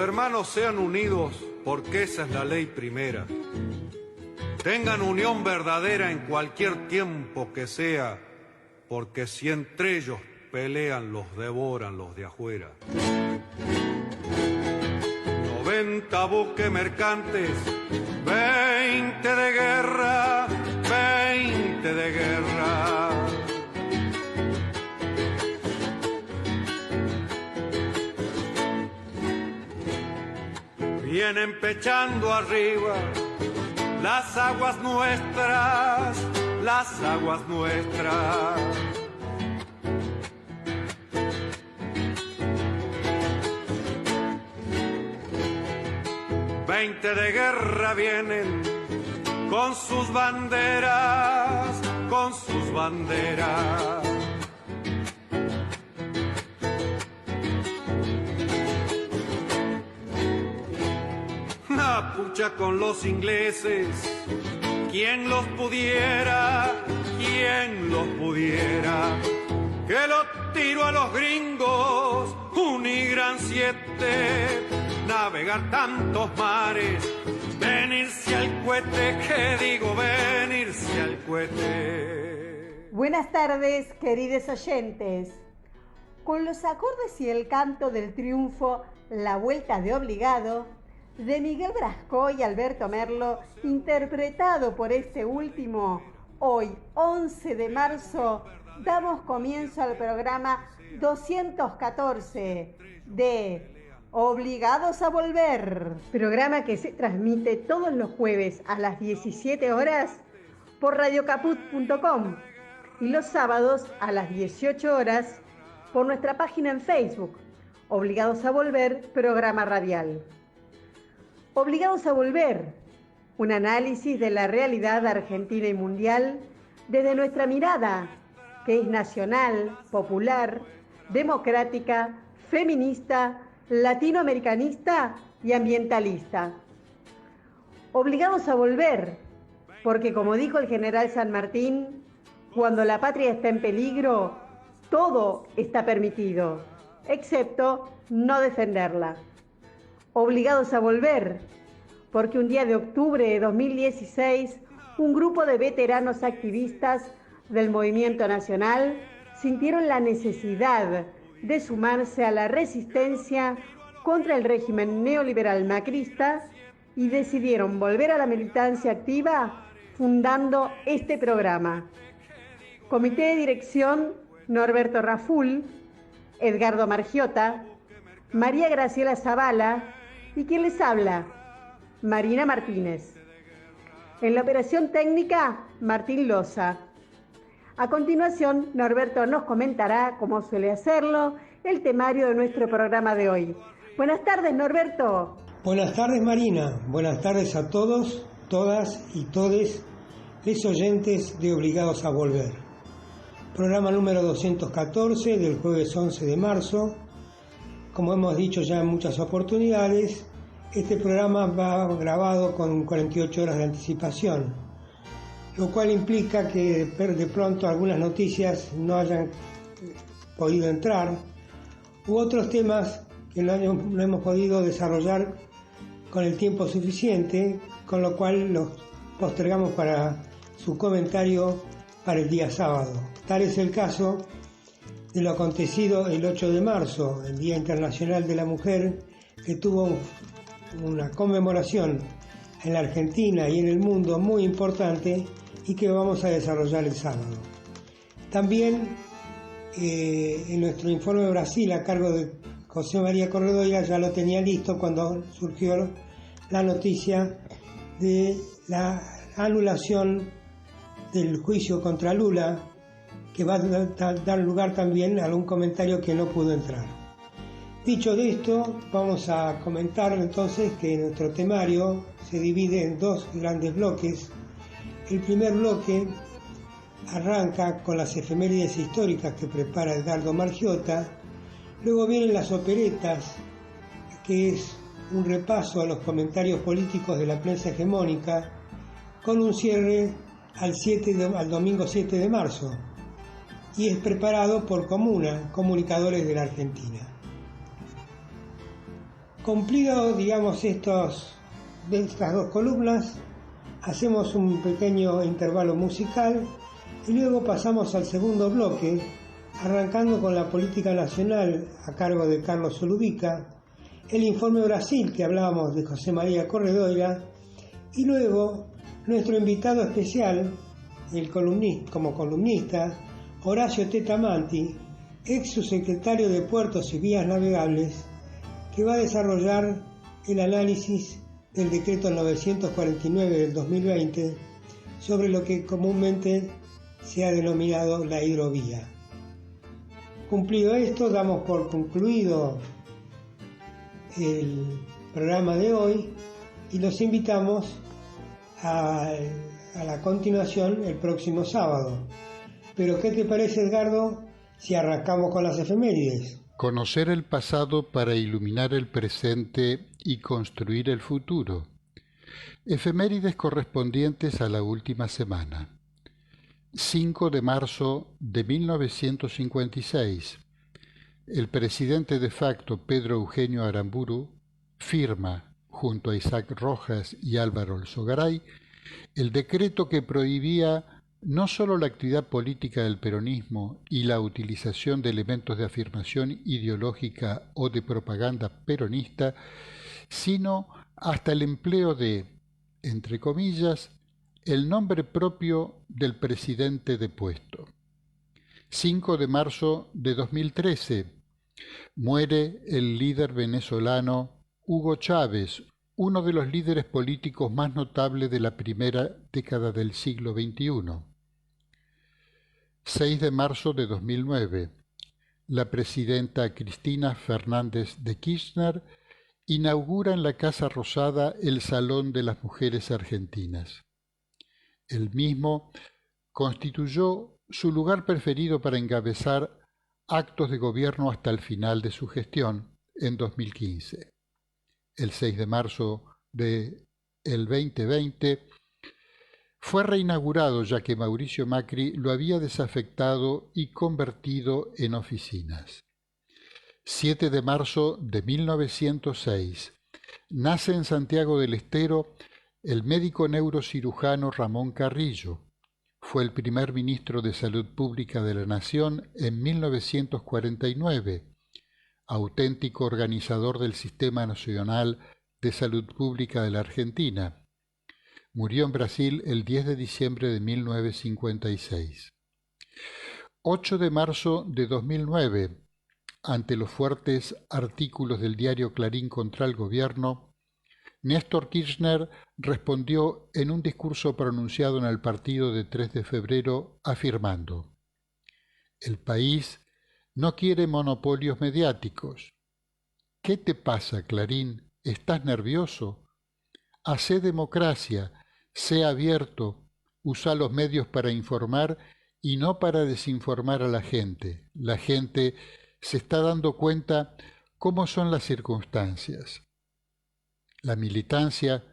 hermanos sean unidos, porque esa es la ley primera. Tengan unión verdadera en cualquier tiempo que sea, porque si entre ellos pelean, los devoran los de afuera. 90 buques mercantes, 20 de guerra, 20 de guerra. Vienen pechando arriba las aguas nuestras, las aguas nuestras. Veinte de guerra vienen con sus banderas, con sus banderas. Pucha con los ingleses, quien los pudiera, quien los pudiera, que lo tiro a los gringos, un y gran 7, navegar tantos mares, venirse al cohete, que digo venirse al cohete. Buenas tardes, queridos oyentes. Con los acordes y el canto del triunfo, La Vuelta de Obligado, de Miguel Brasco y Alberto Merlo, interpretado por este último, hoy 11 de marzo, damos comienzo al programa 214 de Obligados a Volver. Programa que se transmite todos los jueves a las 17 horas por radiocaput.com y los sábados a las 18 horas por nuestra página en Facebook, Obligados a Volver, programa radial. Obligados a Volver, un análisis de la realidad argentina y mundial desde nuestra mirada, que es nacional, popular, democrática, feminista, latinoamericanista y ambientalista. Obligados a volver, porque como dijo el general San Martín, cuando la patria está en peligro, todo está permitido, excepto no defenderla. Obligados a volver, porque un día de octubre de 2016, un grupo de veteranos activistas del Movimiento Nacional sintieron la necesidad de sumarse a la resistencia contra el régimen neoliberal macrista y decidieron volver a la militancia activa fundando este programa. Comité de dirección: Norberto Raful, Edgardo Margiota, María Graciela Zavala y quien les habla, Marina Martínez. En la operación técnica, Martín Loza. A continuación, Norberto nos comentará, como suele hacerlo, el temario de nuestro programa de hoy. Buenas tardes, Norberto. Buenas tardes, Marina. Buenas tardes a todos, todas y todes, les oyentes de Obligados a Volver. Programa número 214 del jueves 11 de marzo. Como hemos dicho ya en muchas oportunidades, este programa va grabado con 48 horas de anticipación, lo cual implica que de pronto algunas noticias no hayan podido entrar, u otros temas que no hemos podido desarrollar con el tiempo suficiente, con lo cual los postergamos para su comentario para el día sábado. Tal es el caso de lo acontecido el 8 de marzo, el Día Internacional de la Mujer, que tuvo una conmemoración en la Argentina y en el mundo muy importante y que vamos a desarrollar el sábado. También en nuestro informe de Brasil, a cargo de José María Corredoira, ya lo tenía listo cuando surgió la noticia de la anulación del juicio contra Lula, que va a dar lugar también a algún comentario que no pudo entrar. Dicho de esto, vamos a comentar entonces que nuestro temario se divide en dos grandes bloques. El primer bloque arranca con las efemérides históricas que prepara Edgardo Margiota, luego vienen las operetas, que es un repaso a los comentarios políticos de la prensa hegemónica, con un cierre al domingo 7 de marzo, y es preparado por Comuna, Comunicadores de la Argentina. Cumplido, digamos, de estas dos columnas, hacemos un pequeño intervalo musical y luego pasamos al segundo bloque, arrancando con la política nacional a cargo de Carlos Solubica, el informe Brasil que hablábamos de José María Corredoira, y luego nuestro invitado especial, como columnista, Horacio Tetamanti, ex subsecretario de Puertos y Vías Navegables, que va a desarrollar el análisis del decreto 949 del 2020 sobre lo que comúnmente se ha denominado la hidrovía. Cumplido esto, damos por concluido el programa de hoy y los invitamos a la continuación el próximo sábado. Pero ¿qué te parece, Edgardo, si arrancamos con las efemérides? Conocer el pasado para iluminar el presente y construir el futuro. Efemérides correspondientes a la última semana. 5 de marzo de 1956. El presidente de facto Pedro Eugenio Aramburu firma, junto a Isaac Rojas y Álvaro Alzogaray, el decreto que prohibía no solo la actividad política del peronismo y la utilización de elementos de afirmación ideológica o de propaganda peronista, sino hasta el empleo de, entre comillas, el nombre propio del presidente depuesto. 5 de marzo de 2013, muere el líder venezolano Hugo Chávez, uno de los líderes políticos más notables de la primera década del siglo XXI. 6 de marzo de 2009, la presidenta Cristina Fernández de Kirchner inaugura en la Casa Rosada el Salón de las Mujeres Argentinas. El mismo constituyó su lugar preferido para encabezar actos de gobierno hasta el final de su gestión en 2015. El 6 de marzo del 2020 fue reinaugurado ya que Mauricio Macri lo había desafectado y convertido en oficinas. 7 de marzo de 1906. Nace en Santiago del Estero el médico neurocirujano Ramón Carrillo. Fue el primer ministro de Salud Pública de la Nación en 1949, auténtico organizador del Sistema Nacional de Salud Pública de la Argentina. Murió en Brasil el 10 de diciembre de 1956. 8 de marzo de 2009. Ante los fuertes artículos del diario Clarín contra el gobierno, Néstor Kirchner respondió en un discurso pronunciado en el partido de 3 de febrero afirmando: "El país no quiere monopolios mediáticos. ¿Qué te pasa, Clarín? ¿Estás nervioso? Hacé democracia, sé abierto, usa los medios para informar y no para desinformar a la gente. La gente se está dando cuenta cómo son las circunstancias". La militancia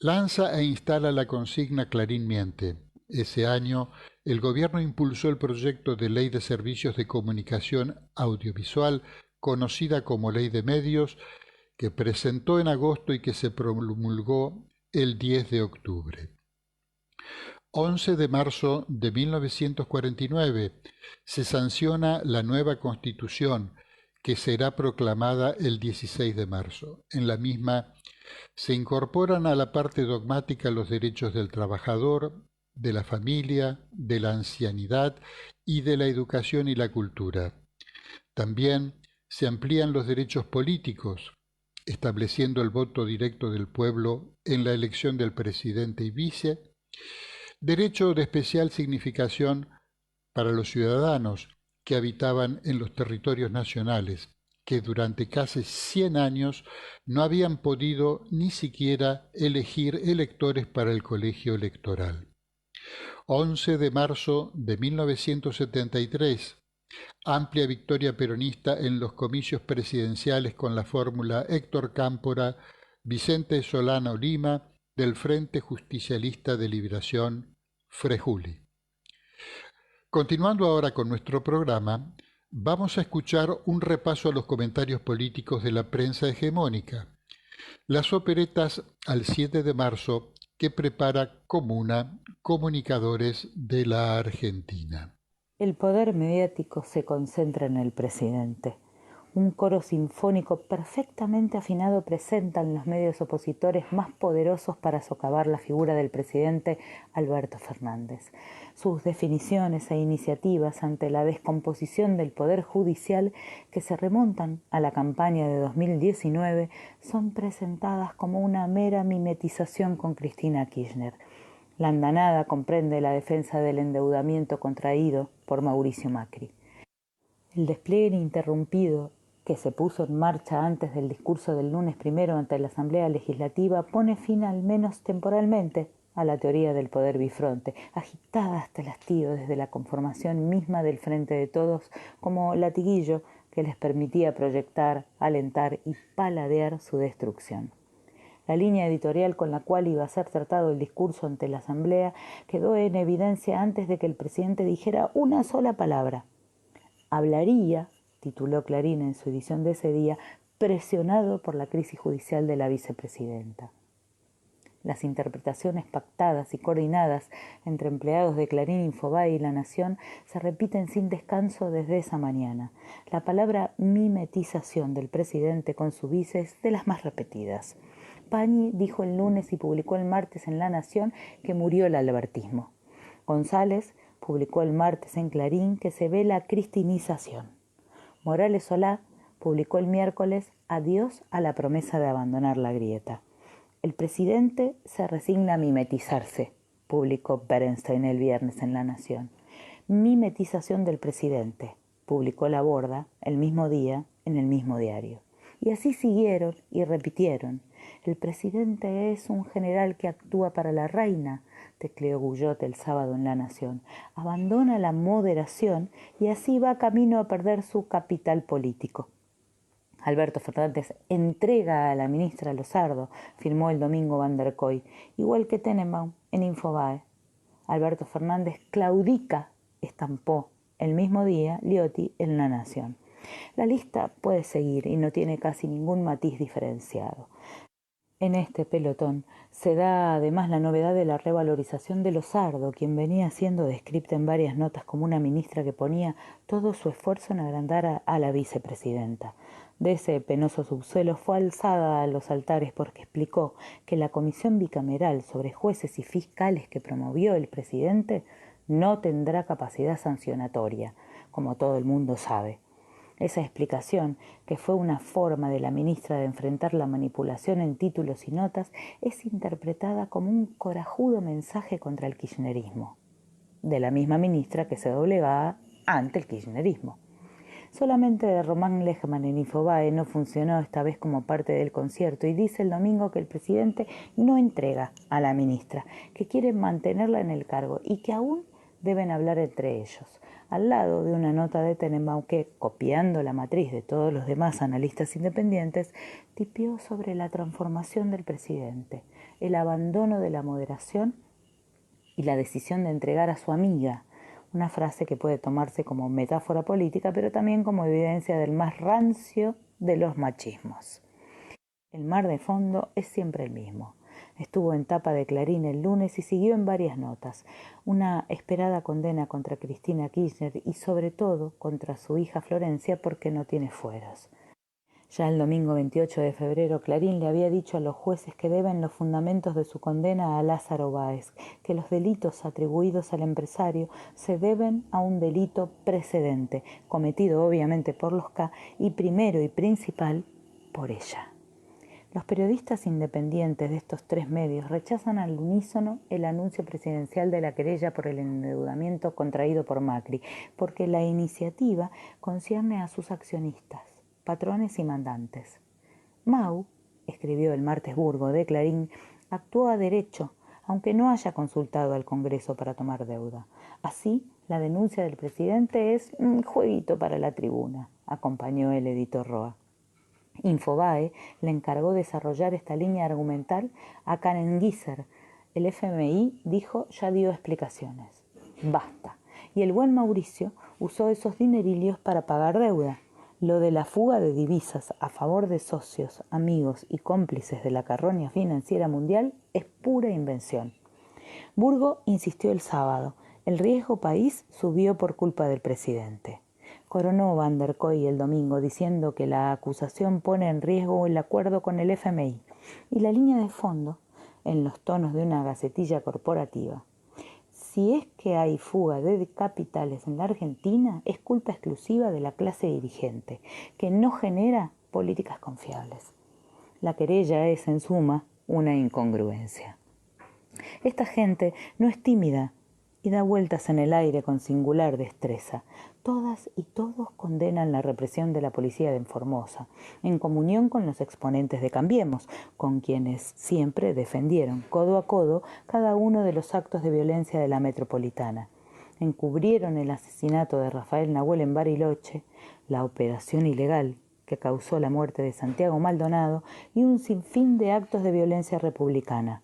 lanza e instala la consigna Clarín miente. Ese año, el gobierno impulsó el proyecto de Ley de Servicios de Comunicación Audiovisual, conocida como Ley de Medios, que presentó en agosto y que se promulgó el 10 de octubre. 11 de marzo de 1949 se sanciona la nueva Constitución, que será proclamada el 16 de marzo. En la misma se incorporan a la parte dogmática los derechos del trabajador, de la familia, de la ancianidad y de la educación y la cultura. También se amplían los derechos políticos, estableciendo el voto directo del pueblo en la elección del presidente y vice, derecho de especial significación para los ciudadanos que habitaban en los territorios nacionales, que durante casi 100 años no habían podido ni siquiera elegir electores para el colegio electoral. 11 de marzo de 1973, amplia victoria peronista en los comicios presidenciales con la fórmula Héctor Cámpora, Vicente Solano Lima, del Frente Justicialista de Liberación, Frejuli. Continuando ahora con nuestro programa, Vamos a escuchar un repaso a los comentarios políticos de la prensa hegemónica. Las operetas al 7 de marzo que prepara Comuna, Comunicadores de la Argentina. El poder mediático se concentra en el presidente. Un coro sinfónico perfectamente afinado presentan los medios opositores más poderosos para socavar la figura del presidente Alberto Fernández. Sus definiciones e iniciativas ante la descomposición del Poder Judicial, que se remontan a la campaña de 2019, son presentadas como una mera mimetización con Cristina Kirchner. La andanada comprende la defensa del endeudamiento contraído por Mauricio Macri. El despliegue ininterrumpido que se puso en marcha antes del discurso del lunes primero ante la Asamblea Legislativa pone fin, al menos temporalmente, a la teoría del poder bifronte, agitada hasta el hastío desde la conformación misma del Frente de Todos como latiguillo que les permitía proyectar, alentar y paladear su destrucción. La línea editorial con la cual iba a ser tratado el discurso ante la Asamblea quedó en evidencia antes de que el presidente dijera una sola palabra. Hablaría, tituló Clarín en su edición de ese día, presionado por la crisis judicial de la vicepresidenta. Las interpretaciones pactadas y coordinadas entre empleados de Clarín, Infobae y La Nación se repiten sin descanso desde esa mañana. La palabra mimetización del presidente con su vice es de las más repetidas. Pañi dijo el lunes y publicó el martes en La Nación que murió el albertismo. González publicó el martes en Clarín que se ve la cristinización. Morales Solá publicó el miércoles adiós a la promesa de abandonar la grieta. El presidente se resigna a mimetizarse, publicó Bernstein el viernes en La Nación. Mimetización del presidente, publicó La Borda el mismo día en el mismo diario. Y así siguieron y repitieron. El presidente es un general que actúa para la reina, tecleó Guyot el sábado en La Nación. Abandona la moderación y así va camino a perder su capital político. Alberto Fernández entrega a la ministra Lozardo, firmó el domingo Van der Koy, igual que Tenenbaum en Infobae. Alberto Fernández claudica, estampó el mismo día Liotti en La Nación. La lista puede seguir y no tiene casi ningún matiz diferenciado. En este pelotón se da además la novedad de la revalorización de Lozardo, quien venía siendo descrita en varias notas como una ministra que ponía todo su esfuerzo en agrandar a la vicepresidenta. De ese penoso subsuelo fue alzada a los altares porque explicó que la comisión bicameral sobre jueces y fiscales que promovió el presidente no tendrá capacidad sancionatoria, como todo el mundo sabe. Esa explicación, que fue una forma de la ministra de enfrentar la manipulación en títulos y notas, es interpretada como un corajudo mensaje contra el kirchnerismo, de la misma ministra que se doblegaba ante el kirchnerismo. Solamente Román Lejman en Infobae no funcionó esta vez como parte del concierto y dice el domingo que el presidente no entrega a la ministra, que quiere mantenerla en el cargo y que aún deben hablar entre ellos, al lado de una nota de Tenenbaum que, copiando la matriz de todos los demás analistas independientes, tipió sobre la transformación del presidente, el abandono de la moderación y la decisión de entregar a su amiga, una frase que puede tomarse como metáfora política, pero también como evidencia del más rancio de los machismos. El mar de fondo es siempre el mismo. Estuvo en tapa de Clarín el lunes y siguió en varias notas. Una esperada condena contra Cristina Kirchner y sobre todo contra su hija Florencia porque no tiene fueros. Ya el domingo 28 de febrero Clarín le había dicho a los jueces que deben los fundamentos de su condena a Lázaro Báez, que los delitos atribuidos al empresario se deben a un delito precedente, cometido obviamente por los K y primero y principal por ella. Los periodistas independientes de estos tres medios rechazan al unísono el anuncio presidencial de la querella por el endeudamiento contraído por Macri, porque la iniciativa concierne a sus accionistas, patrones y mandantes. Mau, escribió el martes Burgo de Clarín, actuó a derecho, aunque no haya consultado al Congreso para tomar deuda. Así, la denuncia del presidente es un jueguito para la tribuna, acompañó el editor Roa. Infobae le encargó desarrollar esta línea argumental a Karen Gieser. El FMI dijo ya dio explicaciones. Basta. y el buen Mauricio usó esos dinerillos para pagar deuda. Lo de la fuga de divisas a favor de socios, amigos y cómplices de la carroña financiera mundial es pura invención. Burgo insistió el sábado. El riesgo país subió por culpa del presidente. Coronó Van der Kooi el domingo diciendo que la acusación pone en riesgo el acuerdo con el FMI y la línea de fondo, en los tonos de una gacetilla corporativa. Si es que hay fuga de capitales en la Argentina, es culpa exclusiva de la clase dirigente, que no genera políticas confiables. La querella es, en suma, una incongruencia. Esta gente no es tímida y da vueltas en el aire con singular destreza. Todas y todos condenan la represión de la policía de Formosa, en comunión con los exponentes de Cambiemos, con quienes siempre defendieron, codo a codo, cada uno de los actos de violencia de la metropolitana. Encubrieron el asesinato de Rafael Nahuel en Bariloche, la operación ilegal que causó la muerte de Santiago Maldonado y un sinfín de actos de violencia republicana.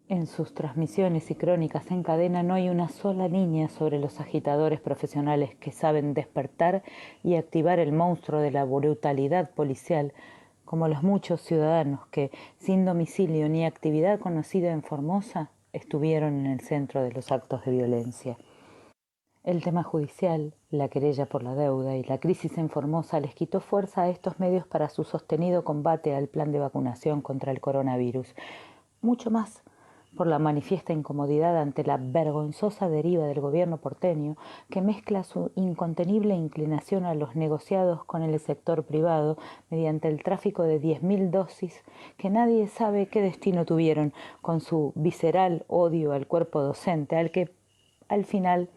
En sus transmisiones y crónicas en cadena no hay una sola línea sobre los agitadores profesionales que saben despertar y activar el monstruo de la brutalidad policial, como los muchos ciudadanos que, sin domicilio ni actividad conocida en Formosa, estuvieron en el centro de los actos de violencia. El tema judicial, la querella por la deuda y la crisis en Formosa les quitó fuerza a estos medios para su sostenido combate al plan de vacunación contra el coronavirus. Mucho más por la manifiesta incomodidad ante la vergonzosa deriva del gobierno porteño, que mezcla su incontenible inclinación a los negociados con el sector privado mediante el tráfico de 10.000 dosis que nadie sabe qué destino tuvieron, con su visceral odio al cuerpo docente, al que al final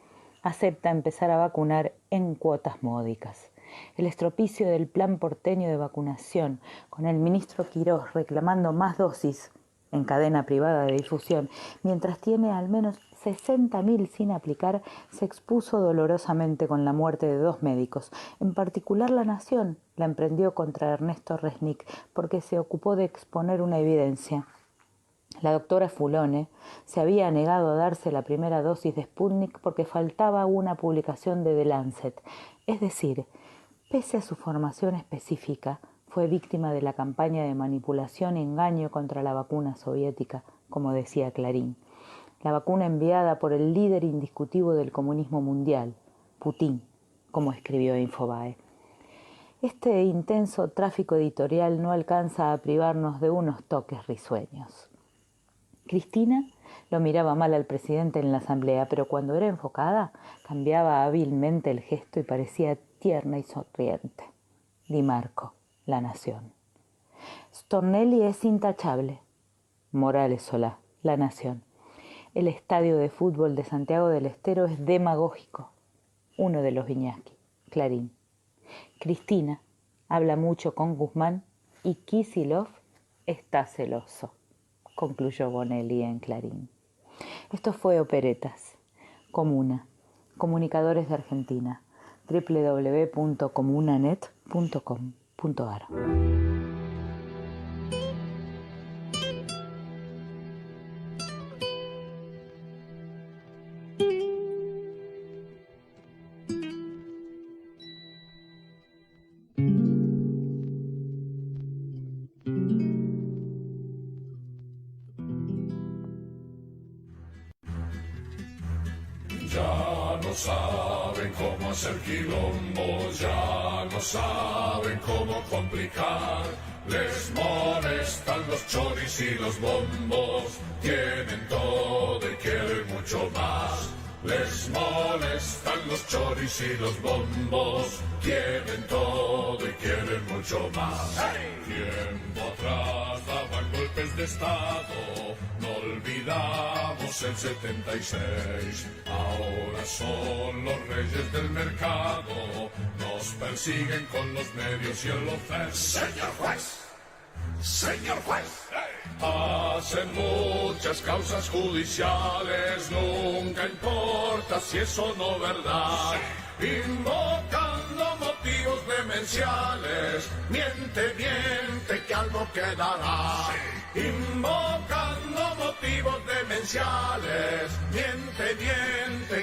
acepta empezar a vacunar en cuotas módicas. El estropicio del plan porteño de vacunación, con el ministro Quirós reclamando más dosis en cadena privada de difusión, mientras tiene al menos 60.000 sin aplicar, se expuso dolorosamente con la muerte de 2 médicos. En particular, La Nación la emprendió contra Ernesto Resnick porque se ocupó de exponer una evidencia. La doctora Fulone se había negado a darse la primera dosis de Sputnik porque faltaba una publicación de The Lancet. Es decir, pese a su formación específica, fue víctima de la campaña de manipulación y engaño contra la vacuna soviética, como decía Clarín. La vacuna enviada por el líder indiscutido del comunismo mundial, Putin, como escribió Infobae. Este intenso tráfico editorial no alcanza a privarnos de unos toques risueños. Cristina lo miraba mal al presidente en la asamblea, pero cuando era enfocada, cambiaba hábilmente el gesto y parecía tierna y sonriente. Di Marco, La Nación. Stornelli es intachable. Morales Solá, La Nación. El estadio de fútbol de Santiago del Estero es demagógico. Uno de los Viñaski, Clarín. Cristina habla mucho con Guzmán y Kicillof está celoso, concluyó Bonelli en Clarín. Esto fue Operetas. Comuna. Comunicadores de Argentina. www.comunanet.com.ar. Ya no saben cómo hacer quilombo, ya no saben cómo complicar. Les molestan los choris y los bombos, tienen todo y quieren mucho más. Les molestan los choris y los bombos, tienen todo y quieren mucho más. ¡Hey! Tiempo atrás daban golpes de estado, no olvidamos el 76. Ahora son los reyes del mercado, nos persiguen con los medios y el ofer. ¡Señor juez! ¡Señor juez! Hacen muchas causas judiciales, nunca importa si es o no verdad. Invocando motivos demenciales, miente que algo quedará. Invocando motivos demenciales, miente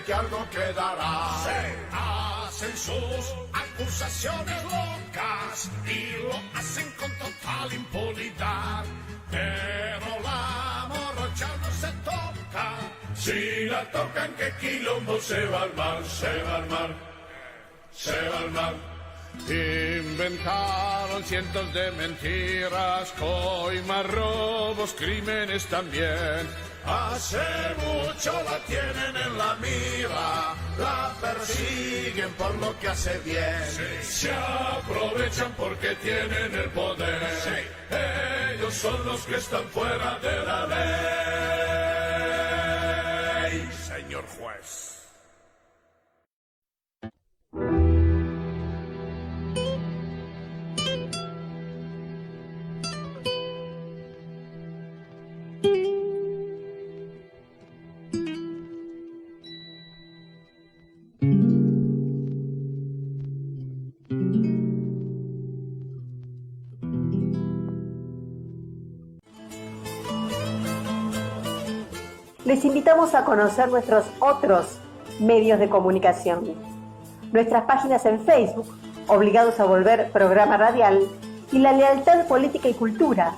que algo quedará. Se hacen sus acusaciones locas y lo hacen con total impunidad. Pero la morocha no se toca. Si la tocan, qué quilombo se va a armar, se va a armar, se va a armar. Inventaron cientos de mentiras, coimas, robos, crímenes también. Hace mucho la tienen en la mira, la persiguen por lo que hace bien. Sí, se aprovechan porque tienen el poder. Sí. Ellos son los que están fuera de la ley, señor juez. Les invitamos a conocer nuestros otros medios de comunicación. Nuestras páginas en Facebook, Obligados a Volver Programa Radial, y La Lealtad Política y Cultura,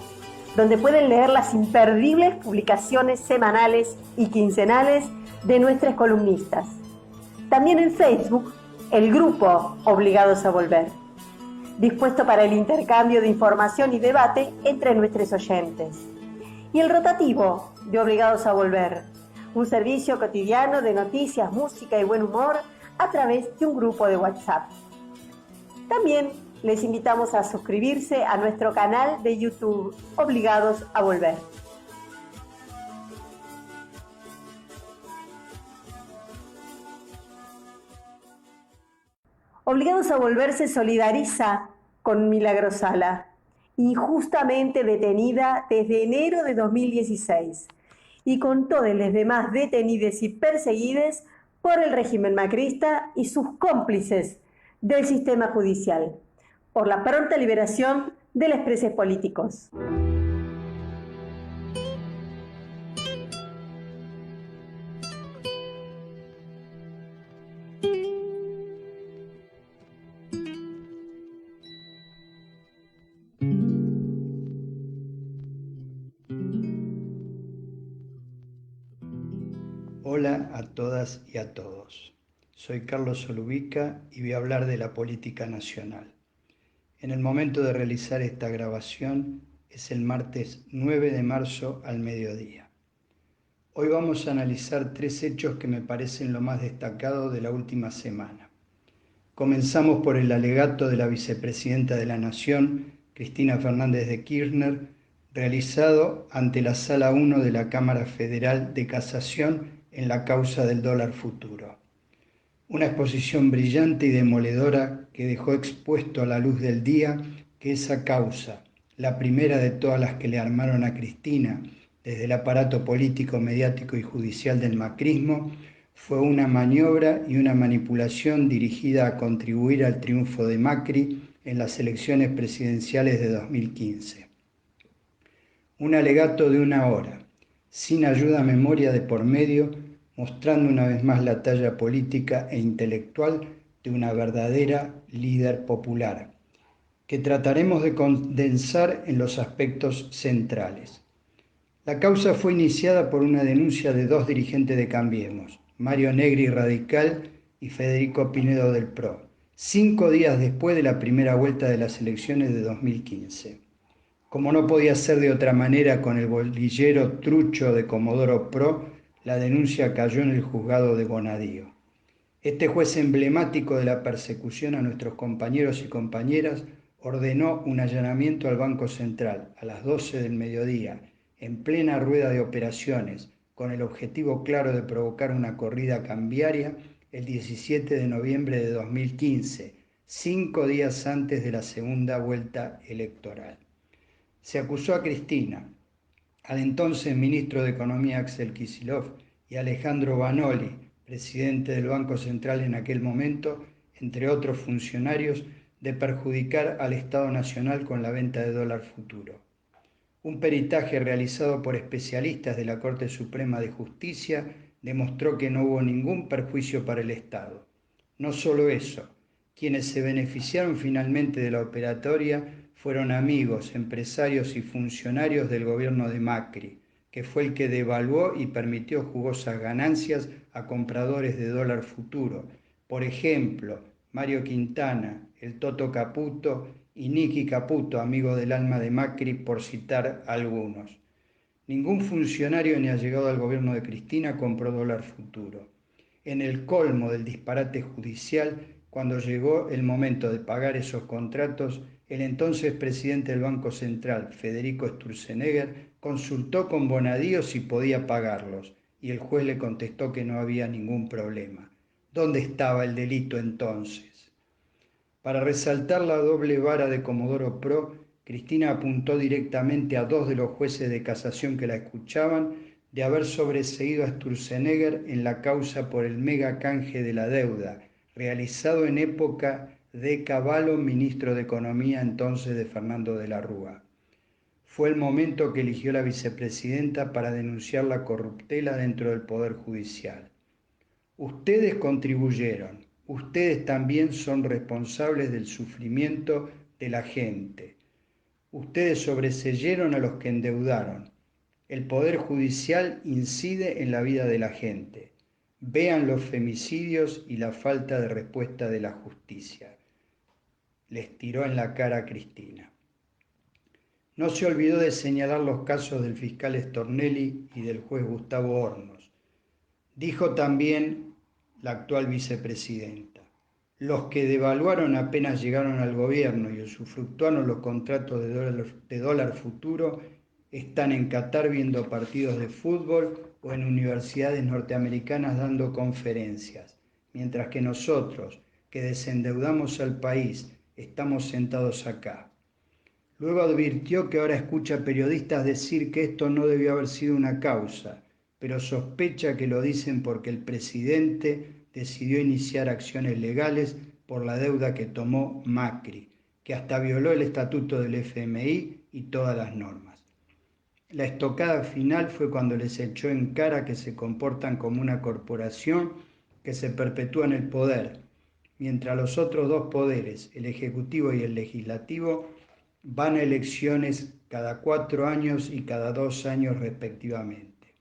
donde pueden leer las imperdibles publicaciones semanales y quincenales de nuestros columnistas. También en Facebook, el grupo Obligados a Volver, dispuesto para el intercambio de información y debate entre nuestros oyentes. Y el rotativo de Obligados a Volver, un servicio cotidiano de noticias, música y buen humor a través de un grupo de WhatsApp. También les invitamos a suscribirse a nuestro canal de YouTube, Obligados a Volver. Obligados a Volver se solidariza con Milagro Sala, injustamente detenida desde enero de 2016, y con todos los demás detenidos y perseguidos por el régimen macrista y sus cómplices del sistema judicial, por la pronta liberación de los presos políticos. Hola a todas y a todos. Soy Carlos Solubica y voy a hablar de la política nacional. En el momento de realizar esta grabación es el martes 9 de marzo al mediodía. Hoy vamos a analizar 3 hechos que me parecen lo más destacado de la última semana. Comenzamos por el alegato de la vicepresidenta de la Nación, Cristina Fernández de Kirchner, realizado ante la Sala 1 de la Cámara Federal de Casación en la causa del dólar futuro. Una exposición brillante y demoledora que dejó expuesto a la luz del día que esa causa, la primera de todas las que le armaron a Cristina desde el aparato político, mediático y judicial del macrismo, fue una maniobra y una manipulación dirigida a contribuir al triunfo de Macri en las elecciones presidenciales de 2015. Un alegato de 1 hora, sin ayuda a memoria de por medio, mostrando una vez más la talla política e intelectual de una verdadera líder popular, que trataremos de condensar en los aspectos centrales. La causa fue iniciada por una denuncia de 2 dirigentes de Cambiemos, Mario Negri Radical y Federico Pinedo del PRO, 5 días después de la primera vuelta de las elecciones de 2015. Como no podía ser de otra manera con el bolillero trucho de Comodoro Pro, la denuncia cayó en el juzgado de Bonadío. Este juez emblemático de la persecución a nuestros compañeros y compañeras ordenó un allanamiento al Banco Central a las 12 del mediodía, en plena rueda de operaciones, con el objetivo claro de provocar una corrida cambiaria el 17 de noviembre de 2015, 5 días antes de la segunda vuelta electoral. Se acusó a Cristina, al entonces ministro de Economía Axel Kicillof y Alejandro Banoli, presidente del Banco Central en aquel momento, entre otros funcionarios, de perjudicar al Estado Nacional con la venta de dólar futuro. Un peritaje realizado por especialistas de la Corte Suprema de Justicia demostró que no hubo ningún perjuicio para el Estado. No solo eso, quienes se beneficiaron finalmente de la operatoria fueron amigos, empresarios y funcionarios del gobierno de Macri, que fue el que devaluó y permitió jugosas ganancias a compradores de dólar futuro. Por ejemplo, Mario Quintana, el Toto Caputo y Nicky Caputo, amigo del alma de Macri, por citar algunos. Ningún funcionario ni allegado al gobierno de Cristina compró dólar futuro. En el colmo del disparate judicial, cuando llegó el momento de pagar esos contratos, el entonces presidente del Banco Central, Federico Sturzenegger, consultó con Bonadío si podía pagarlos, y el juez le contestó que no había ningún problema. ¿Dónde estaba el delito entonces? Para resaltar la doble vara de Comodoro Pro, Cristina apuntó directamente a dos de los jueces de casación que la escuchaban de haber sobreseído a Sturzenegger en la causa por el mega canje de la deuda, realizado en época de Cavallo, ministro de Economía entonces de Fernando de la Rúa. Fue el momento que eligió la vicepresidenta para denunciar la corruptela dentro del Poder Judicial. Ustedes contribuyeron, ustedes también son responsables del sufrimiento de la gente. Ustedes sobreseyeron a los que endeudaron. El Poder Judicial incide en la vida de la gente. Vean los femicidios y la falta de respuesta de la justicia. Les tiró en la cara a Cristina. No se olvidó de señalar los casos del fiscal Stornelli y del juez Gustavo Hornos. Dijo también la actual vicepresidenta: los que devaluaron apenas llegaron al gobierno y usufructuaron los contratos de dólar futuro están en Qatar viendo partidos de fútbol o en universidades norteamericanas dando conferencias, mientras que nosotros, que desendeudamos al país, estamos sentados acá. Luego advirtió que ahora escucha periodistas decir que esto no debió haber sido una causa, pero sospecha que lo dicen porque el presidente decidió iniciar acciones legales por la deuda que tomó Macri, que hasta violó el estatuto del FMI y todas las normas. La estocada final fue cuando les echó en cara que se comportan como una corporación que se perpetúa en el poder, mientras los otros dos poderes, el Ejecutivo y el Legislativo, van a elecciones cada 4 años y cada 2 años respectivamente.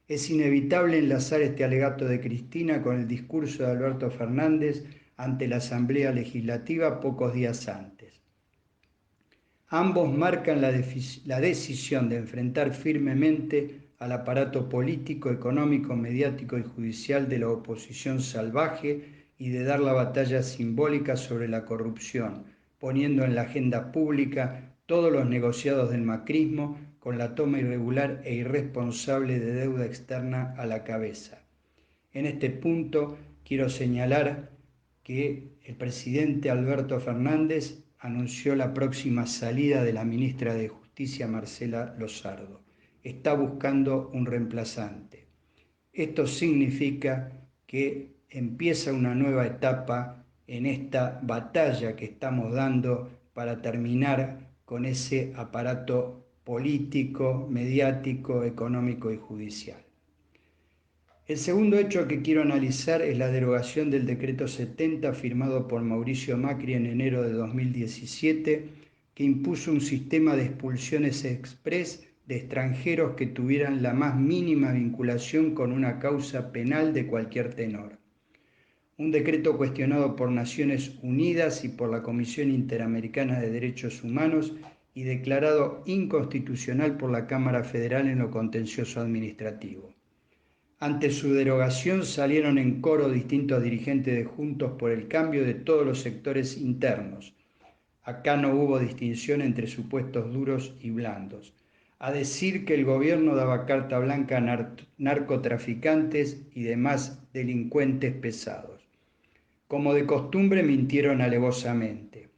Es inevitable enlazar este alegato de Cristina con el discurso de Alberto Fernández ante la Asamblea Legislativa pocos días antes. Ambos marcan la decisión de enfrentar firmemente al aparato político, económico, mediático y judicial de la oposición salvaje y de dar la batalla simbólica sobre la corrupción, poniendo en la agenda pública todos los negociados del macrismo con la toma irregular e irresponsable de deuda externa a la cabeza. En este punto quiero señalar que el presidente Alberto Fernández anunció la próxima salida de la ministra de Justicia, Marcela Lozardo. Está buscando un reemplazante. Esto significa que empieza una nueva etapa en esta batalla que estamos dando para terminar con ese aparato político, mediático, económico y judicial. El segundo hecho que quiero analizar es la derogación del decreto 70 firmado por Mauricio Macri en enero de 2017, que impuso un sistema de expulsiones express de extranjeros que tuvieran la más mínima vinculación con una causa penal de cualquier tenor. Un decreto cuestionado por Naciones Unidas y por la Comisión Interamericana de Derechos Humanos y declarado inconstitucional por la Cámara Federal en lo contencioso administrativo. Ante su derogación salieron en coro distintos dirigentes de Juntos por el Cambio de todos los sectores internos. Acá no hubo distinción entre supuestos duros y blandos. A decir que el gobierno daba carta blanca a narcotraficantes y demás delincuentes pesados. Como de costumbre, mintieron alevosamente.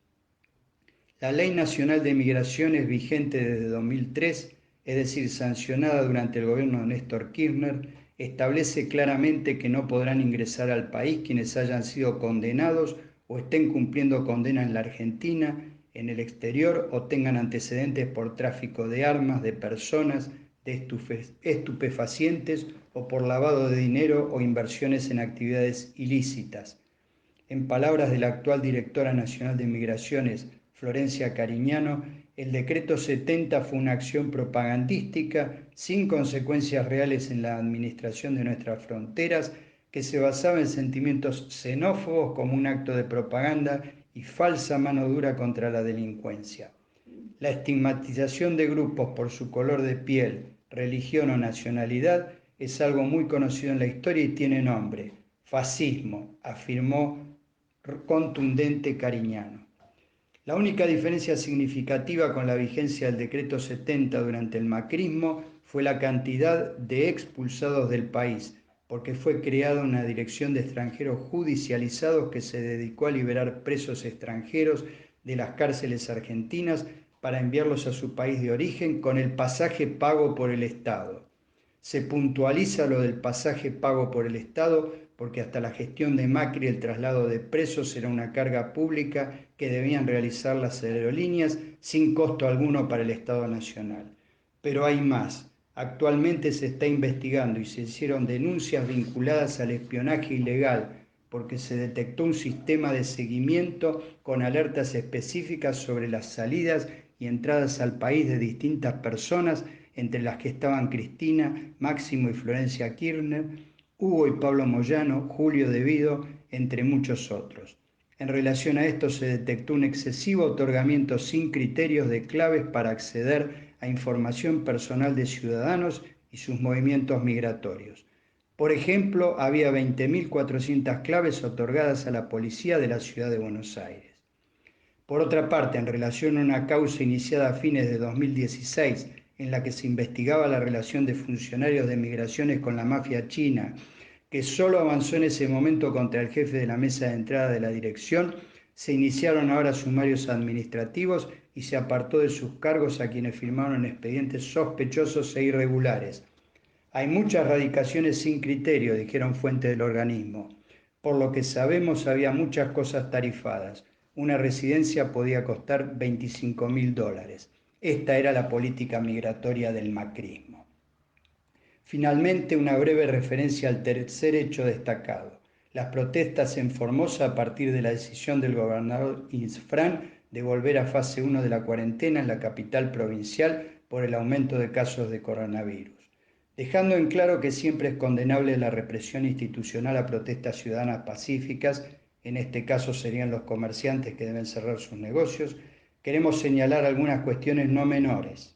La Ley Nacional de Migraciones, vigente desde 2003, es decir, sancionada durante el gobierno de Néstor Kirchner, establece claramente que no podrán ingresar al país quienes hayan sido condenados o estén cumpliendo condena en la Argentina, en el exterior o tengan antecedentes por tráfico de armas, de personas, de estupefacientes o por lavado de dinero o inversiones en actividades ilícitas. En palabras de la actual directora nacional de Migraciones, Florencia Cariñano, el decreto 70 fue una acción propagandística sin consecuencias reales en la administración de nuestras fronteras, que se basaba en sentimientos xenófobos como un acto de propaganda y falsa mano dura contra la delincuencia. La estigmatización de grupos por su color de piel, religión o nacionalidad es algo muy conocido en la historia y tiene nombre: fascismo, afirmó contundente Cariñano. La única diferencia significativa con la vigencia del decreto 70 durante el macrismo fue la cantidad de expulsados del país, porque fue creada una dirección de extranjeros judicializados que se dedicó a liberar presos extranjeros de las cárceles argentinas para enviarlos a su país de origen con el pasaje pago por el Estado. Se puntualiza lo del pasaje pago por el Estado porque hasta la gestión de Macri el traslado de presos era una carga pública que debían realizar las aerolíneas sin costo alguno para el Estado Nacional. Pero hay más. Actualmente se está investigando y se hicieron denuncias vinculadas al espionaje ilegal porque se detectó un sistema de seguimiento con alertas específicas sobre las salidas y entradas al país de distintas personas, entre las que estaban Cristina, Máximo y Florencia Kirchner, Hugo y Pablo Moyano, Julio De Vido, entre muchos otros. En relación a esto se detectó un excesivo otorgamiento sin criterios de claves para acceder a información personal de ciudadanos y sus movimientos migratorios. Por ejemplo, había 20.400 claves otorgadas a la policía de la ciudad de Buenos Aires. Por otra parte, en relación a una causa iniciada a fines de 2016, en la que se investigaba la relación de funcionarios de migraciones con la mafia china, que solo avanzó en ese momento contra el jefe de la mesa de entrada de la dirección, se iniciaron ahora sumarios administrativos y se apartó de sus cargos a quienes firmaron expedientes sospechosos e irregulares. Hay muchas radicaciones sin criterio, dijeron fuentes del organismo. Por lo que sabemos, había muchas cosas tarifadas. Una residencia podía costar $25.000. Esta era la política migratoria del macrismo. Finalmente, una breve referencia al tercer hecho destacado: las protestas en Formosa a partir de la decisión del gobernador Isfrán de volver a fase 1 de la cuarentena en la capital provincial por el aumento de casos de coronavirus. Dejando en claro que siempre es condenable la represión institucional a protestas ciudadanas pacíficas, en este caso serían los comerciantes que deben cerrar sus negocios, queremos señalar algunas cuestiones no menores.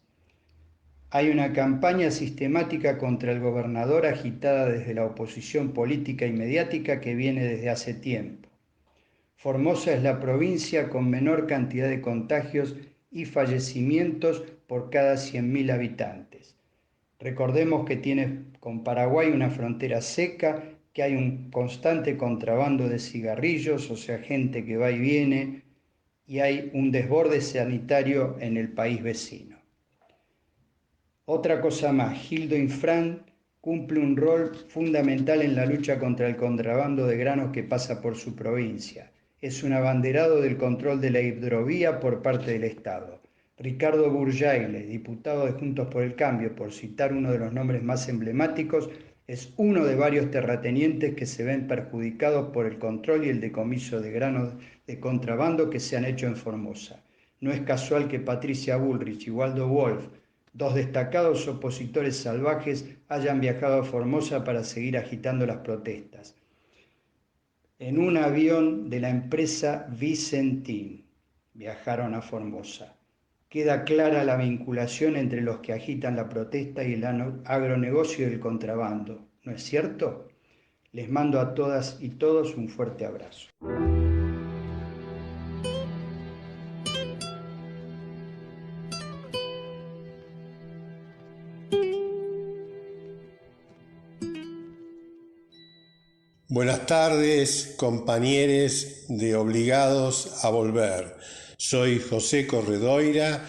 Hay una campaña sistemática contra el gobernador agitada desde la oposición política y mediática que viene desde hace tiempo. Formosa es la provincia con menor cantidad de contagios y fallecimientos por cada 100.000 habitantes. Recordemos que tiene con Paraguay una frontera seca, que hay un constante contrabando de cigarrillos, o sea, gente que va y viene, y hay un desborde sanitario en el país vecino. Otra cosa más, Gildo Infran cumple un rol fundamental en la lucha contra el contrabando de granos que pasa por su provincia. Es un abanderado del control de la hidrovía por parte del Estado. Ricardo Burjaile, diputado de Juntos por el Cambio, por citar uno de los nombres más emblemáticos, es uno de varios terratenientes que se ven perjudicados por el control y el decomiso de granos de contrabando que se han hecho en Formosa. No es casual que Patricia Bullrich y Waldo Wolf, dos destacados opositores salvajes, hayan viajado a Formosa para seguir agitando las protestas. En un avión de la empresa Vicentín viajaron a Formosa. Queda clara la vinculación entre los que agitan la protesta y el agronegocio del contrabando, ¿no es cierto? Les mando a todas y todos un fuerte abrazo. Buenas tardes, compañeros de Obligados a Volver. Soy José Corredoira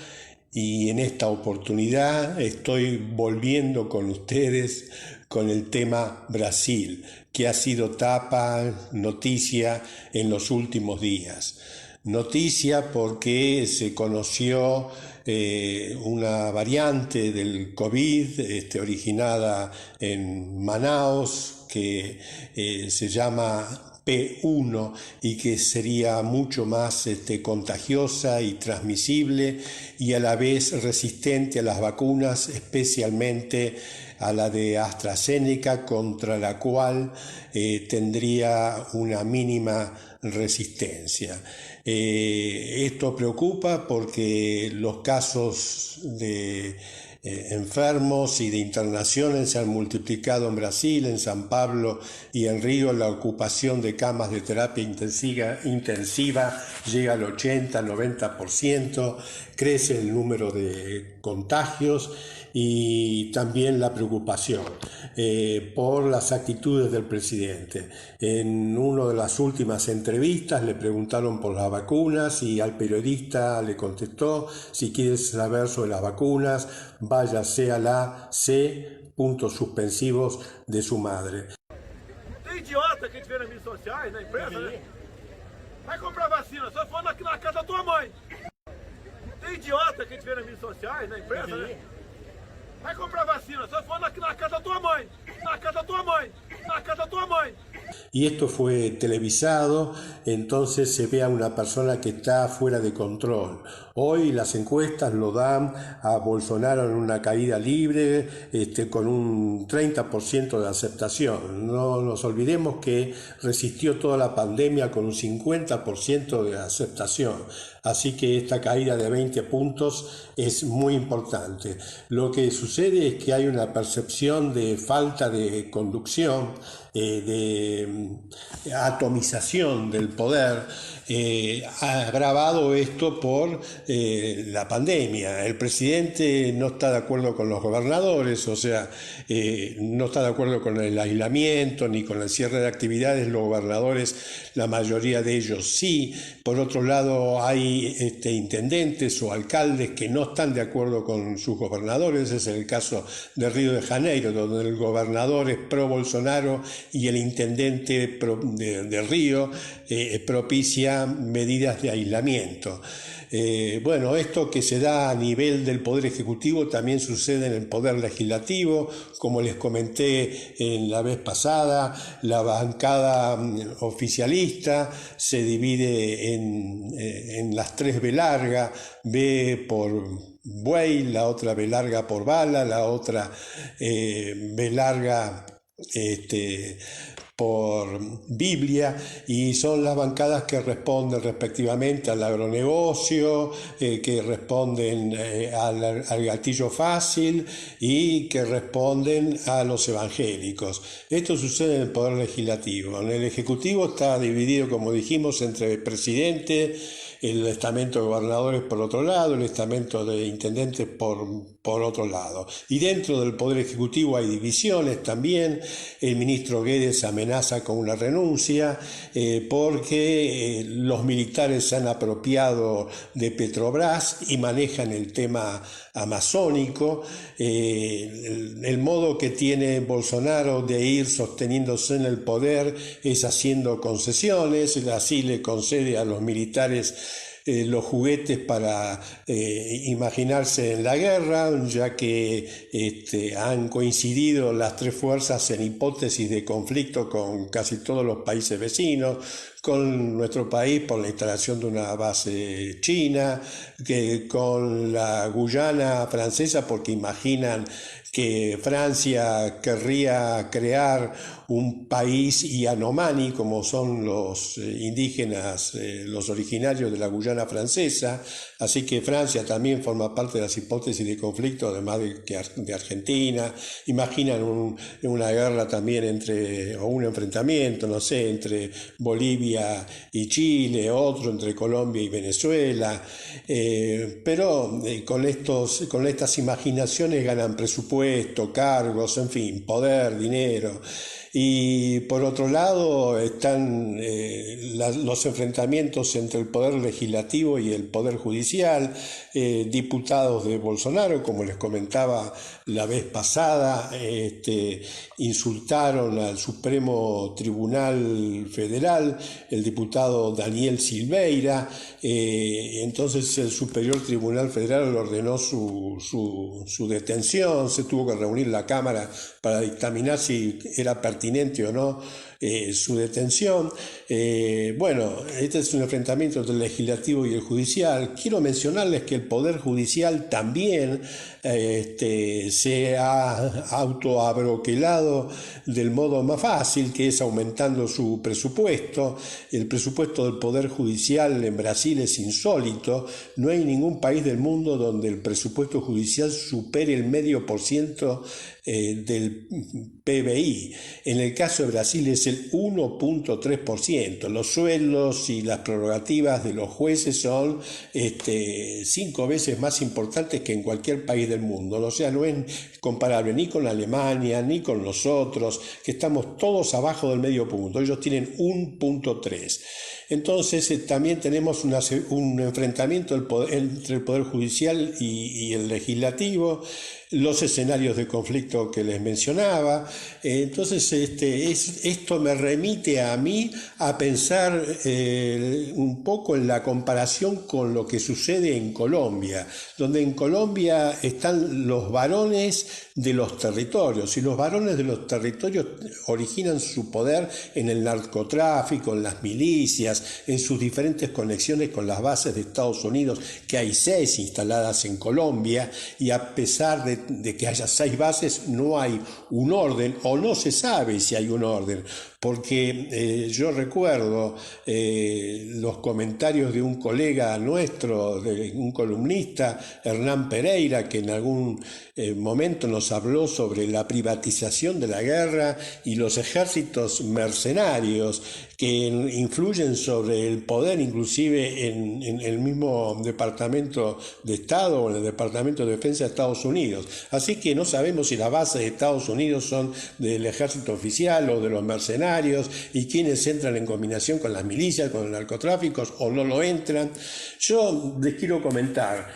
y en esta oportunidad estoy volviendo con ustedes con el tema Brasil, que ha sido tapa, noticia en los últimos días. noticia porque se conoció una variante del COVID originada en Manaos que se llama P1 y que sería mucho más contagiosa y transmisible y a la vez resistente a las vacunas, especialmente a la de AstraZeneca, contra la cual tendría una mínima resistencia. Esto preocupa porque los casos de enfermos y de internaciones se han multiplicado en Brasil, en San Pablo y en Río. La ocupación de camas de terapia intensiva llega al 80-90%, crece el número de contagios y también la preocupación por las actitudes del presidente. En una de las últimas entrevistas le preguntaron por las vacunas y al periodista le contestó: si quieres saber sobre las vacunas, váyase a la C. puntos suspensivos de su madre. Tem idiota que a gente vê nas mídias sociais, na empresa, né? Vai comprar vacina, só for na casa da tua mãe. Tem idiota que a gente vê nas mídias sociais, na empresa, né? Vai comprar vacina, só for na casa da tua mãe. Na casa da tua mãe. Na casa da tua mãe. Y esto fue televisado, entonces se ve a una persona que está fuera de control. Hoy las encuestas lo dan a Bolsonaro en una caída libre, con un 30% de aceptación. No nos olvidemos que resistió toda la pandemia con un 50% de aceptación. Así que esta caída de 20 puntos es muy importante. Lo que sucede es que hay una percepción de falta de conducción, de atomización del poder, agravado esto por la pandemia. El presidente no está de acuerdo con los gobernadores, o sea, no está de acuerdo con el aislamiento ni con el cierre de actividades. Los gobernadores, la mayoría de ellos sí. Por otro lado, hay intendentes o alcaldes que no están de acuerdo con sus gobernadores. Es el caso de Río de Janeiro, donde el gobernador es pro Bolsonaro y el intendente de Río propicia medidas de aislamiento. Bueno, esto que se da a nivel del Poder Ejecutivo también sucede en el Poder Legislativo. Como les comenté en la vez pasada, la bancada oficialista se divide en las tres B larga: B por buey, la otra B larga por bala, la otra B larga por Biblia, y son las bancadas que responden respectivamente al agronegocio, que responden al gatillo fácil y que responden a los evangélicos. Esto sucede en el Poder Legislativo. En el Ejecutivo está dividido, como dijimos, entre el presidente, el estamento de gobernadores por otro lado, el estamento de intendentes por otro lado. Y dentro del Poder Ejecutivo hay divisiones también. El ministro Guedes amenaza con una renuncia porque los militares se han apropiado de Petrobras y manejan el tema amazónico. El modo que tiene Bolsonaro de ir sosteniéndose en el poder es haciendo concesiones. Así le concede a los militares los juguetes para imaginarse en la guerra, ya que han coincidido las tres fuerzas en hipótesis de conflicto con casi todos los países vecinos, con nuestro país por la instalación de una base china, con la Guyana francesa porque imaginan que Francia querría crear un país yanomami, como son los indígenas, los originarios de la Guyana francesa. Así que Francia también forma parte de las hipótesis de conflicto, además de Argentina. Imaginan una guerra también o un enfrentamiento, no sé, entre Bolivia y Chile, otro entre Colombia y Venezuela. Pero con estas imaginaciones ganan presupuesto, cargos, en fin, poder, dinero. Y por otro lado están los enfrentamientos entre el poder legislativo y el poder judicial, diputados de Bolsonaro, como les comentaba la vez pasada, insultaron al Supremo Tribunal Federal, el diputado Daniel Silveira, entonces el Superior Tribunal Federal ordenó su detención, se tuvo que reunir la Cámara para dictaminar si era pertinente o no su detención. Bueno, este es un enfrentamiento entre el legislativo y el judicial. Quiero mencionarles que el Poder Judicial también se ha autoabroquelado del modo más fácil, que es aumentando su presupuesto. El presupuesto del Poder Judicial en Brasil es insólito. No hay ningún país del mundo donde el presupuesto judicial supere el 0,5% del PBI. En el caso de Brasil es el 1,3%. Los sueldos y las prerrogativas de los jueces son 5 veces más importantes que en cualquier país del mundo. O sea, no es comparable ni con Alemania ni con nosotros, que estamos todos abajo del 0,5%. Ellos tienen 1,3%. Entonces también tenemos un enfrentamiento entre el Poder Judicial y el Legislativo, los escenarios de conflicto que les mencionaba. Entonces esto me remite a mí a pensar un poco en la comparación con lo que sucede en Colombia, donde en Colombia están los varones de los territorios, y los varones de los territorios originan su poder en el narcotráfico, en las milicias, en sus diferentes conexiones con las bases de Estados Unidos, que hay 6 instaladas en Colombia, y a pesar de que haya 6 bases, no hay un orden, o no se sabe si hay un orden, porque yo recuerdo los comentarios de un colega nuestro, de un columnista, Hernán Pereira, que en algún momento nos habló sobre la privatización de la guerra y los ejércitos mercenarios que influyen sobre el poder, inclusive en el mismo Departamento de Estado o en el Departamento de Defensa de Estados Unidos. Así que no sabemos si las bases de Estados Unidos son del ejército oficial o de los mercenarios, y quienes entran en combinación con las milicias, con los narcotráficos, o no lo entran. Yo les quiero comentar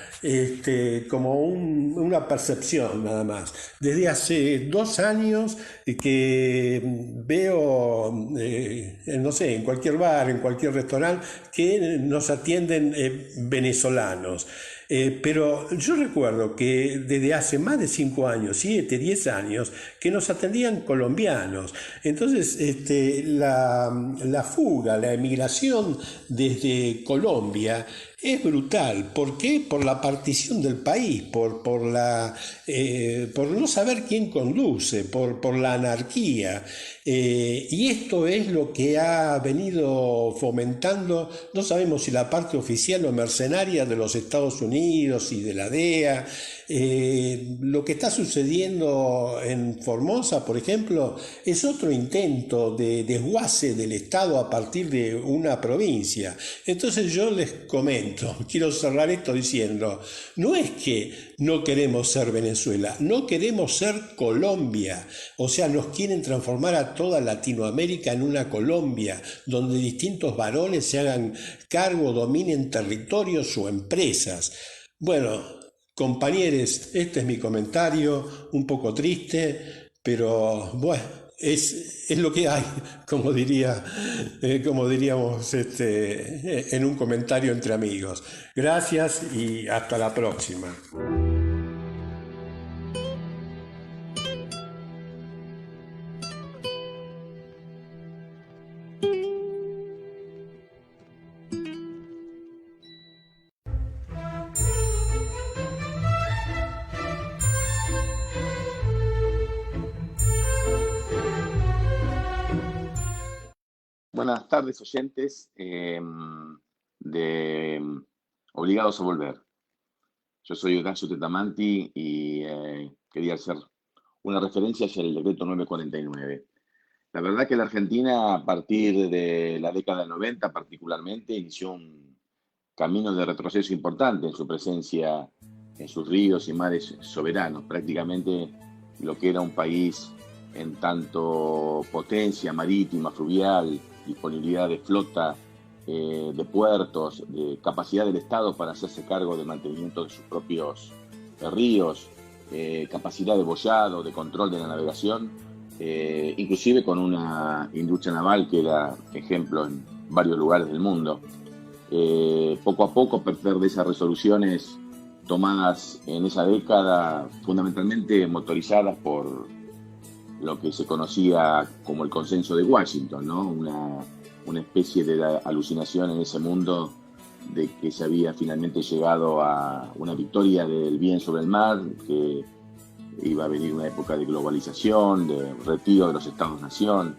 como una percepción nada más. Desde hace 2 años que veo, no sé, en cualquier bar, en cualquier restaurante, que nos atienden venezolanos. Pero yo recuerdo que desde hace más de 5 años, 7, 10 años, que nos atendían colombianos. Entonces, la fuga, la emigración desde Colombia es brutal. ¿Por qué? Por la partición del país, por no saber quién conduce, por la anarquía. Y esto es lo que ha venido fomentando, no sabemos si la parte oficial o mercenaria de los Estados Unidos y de la DEA. Lo que está sucediendo en Formosa, por ejemplo, es otro intento de desguace del Estado a partir de una provincia. Entonces yo les comento, quiero cerrar esto diciendo, no es que no queremos ser Venezuela, no queremos ser Colombia. O sea, nos quieren transformar a toda Latinoamérica en una Colombia, donde distintos varones se hagan cargo, dominen territorios o empresas. Bueno, compañeros, este es mi comentario, un poco triste, pero bueno, es lo que hay, como diríamos en un comentario entre amigos. Gracias y hasta la próxima. Buenas tardes, oyentes de Obligados a Volver. Yo soy Horacio Tetamanti y quería hacer una referencia hacia el decreto 949. La verdad que la Argentina, a partir de la década del 90 particularmente, inició un camino de retroceso importante en su presencia en sus ríos y mares soberanos. Prácticamente lo que era un país en tanto potencia marítima, fluvial, disponibilidad de flota, de puertos, de capacidad del Estado para hacerse cargo del mantenimiento de sus propios ríos, capacidad de boyado, de control de la navegación, inclusive con una industria naval que era ejemplo en varios lugares del mundo. Poco a poco perder de esas resoluciones tomadas en esa década, fundamentalmente motorizadas por lo que se conocía como el consenso de Washington, ¿no? Una especie de alucinación en ese mundo de que se había finalmente llegado a una victoria del bien sobre el mal, que iba a venir una época de globalización, de retiro de los estados-nación,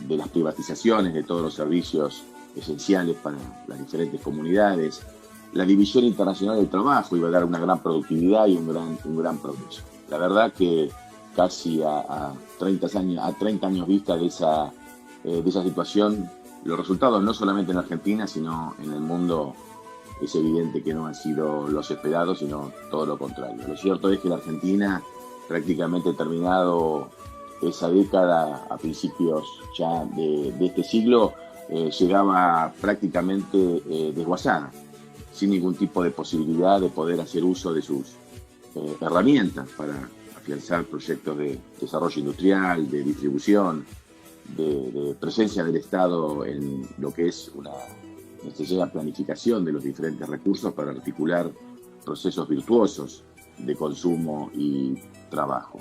de las privatizaciones de todos los servicios esenciales para las diferentes comunidades. La división internacional del trabajo iba a dar una gran productividad y un gran progreso. La verdad que casi a 30 años vista de esa situación, los resultados no solamente en Argentina, sino en el mundo, es evidente que no han sido los esperados, sino todo lo contrario. Lo cierto es que la Argentina, prácticamente terminado esa década, a principios ya de este siglo, llegaba prácticamente desguazada, sin ningún tipo de posibilidad de poder hacer uso de sus herramientas para afianzar proyectos de desarrollo industrial, de distribución, de presencia del Estado en lo que es una necesaria planificación de los diferentes recursos para articular procesos virtuosos de consumo y trabajo.